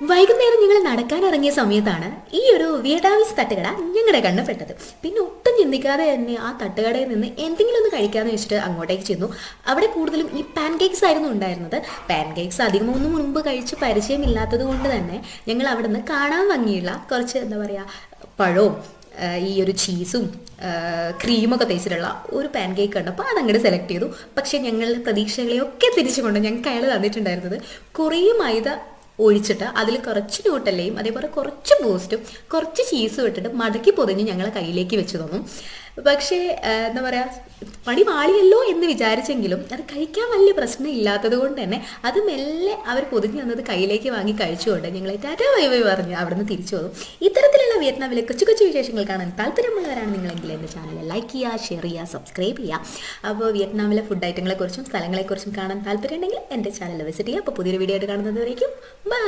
വൈകുന്നേരം ഞങ്ങൾ നടക്കാൻ ഇറങ്ങിയ സമയത്താണ് ഈ ഒരു വിയറ്റ്നാമീസ് തട്ടുകട ഞങ്ങളുടെ കണ്ണപ്പെട്ടത്. പിന്നെ ഒട്ടും ചിന്തിക്കാതെ തന്നെ ആ തട്ടുകടയിൽ നിന്ന് എന്തെങ്കിലും ഒന്ന് കഴിക്കാമെന്ന് വെച്ചിട്ട് അങ്ങോട്ടേക്ക് ചെന്നു. അവിടെ കൂടുതലും ഈ പാൻ കേക്ക്സ് ആയിരുന്നു ഉണ്ടായിരുന്നത്. പാൻ കേക്ക്സ് അധികമൊന്നും മുൻപ് കഴിച്ച് പരിചയമില്ലാത്തത് കൊണ്ട് തന്നെ ഞങ്ങൾ അവിടെ നിന്ന് കാണാൻ ഭംഗിയുള്ള കുറച്ച് എന്താ പറയുക പഴവും ഈ ഒരു ചീസും ക്രീമൊക്കെ തേച്ചിട്ടുള്ള ഒരു പാൻ കേക്ക് കണ്ടപ്പോൾ അതങ്ങോട്ട് സെലക്ട് ചെയ്തു. പക്ഷേ ഞങ്ങളുടെ പ്രതീക്ഷകളെയൊക്കെ തിരിച്ചുകൊണ്ട് ഞങ്ങൾക്ക് അയാൾ തന്നിട്ടുണ്ടായിരുന്നത് കുറേ മൈദ ഒഴിച്ചിട്ട് അതിൽ കുറച്ച് ന്യൂട്ടല്ലയും അതേപോലെ കുറച്ച് ബൂസ്റ്റും കുറച്ച് ചീസും ഇട്ടിട്ട് മടക്കി പൊതിഞ്ഞ് ഞങ്ങളെ കയ്യിലേക്ക് വെച്ച് തന്നു. പക്ഷേ എന്താ പറയുക, പണി പാളിയല്ലോ എന്ന് വിചാരിച്ചെങ്കിലും അത് കഴിക്കാൻ വലിയ പ്രശ്നം ഇല്ലാത്തത് കൊണ്ട് തന്നെ അത് മെല്ലെ അവർ പൊതിഞ്ഞ് തന്നത് കയ്യിലേക്ക് വാങ്ങി കഴിച്ചുകൊണ്ട് ഞങ്ങളെ ടാറ്റാ ബൈ ബൈ പറഞ്ഞ് അവിടുന്ന് തിരിച്ചു വന്നു. ഇത്തരത്തിലുള്ള വിയറ്റ്നാമിലെ കൊച്ചു കൊച്ചു വിശേഷങ്ങൾ കാണാൻ താല്പര്യമുള്ളവരാണ് നിങ്ങളെങ്കിൽ എൻ്റെ ചാനൽ ലൈക്ക് ചെയ്യുക, ഷെയർ ചെയ്യുക, സബ്സ്ക്രൈബ് ചെയ്യുക. അപ്പോൾ വിയറ്റ്നാമിലെ ഫുഡ് ഐറ്റങ്ങളെക്കുറിച്ചും സ്ഥലങ്ങളെക്കുറിച്ചും കാണാൻ താല്പര്യമുണ്ടെങ്കിൽ എൻ്റെ ചാനൽ വിസിറ്റ് ചെയ്യുക. അപ്പോൾ പുതിയൊരു വീഡിയോ ആയിട്ട് കാണുന്നത് വരേക്കും ബൈ.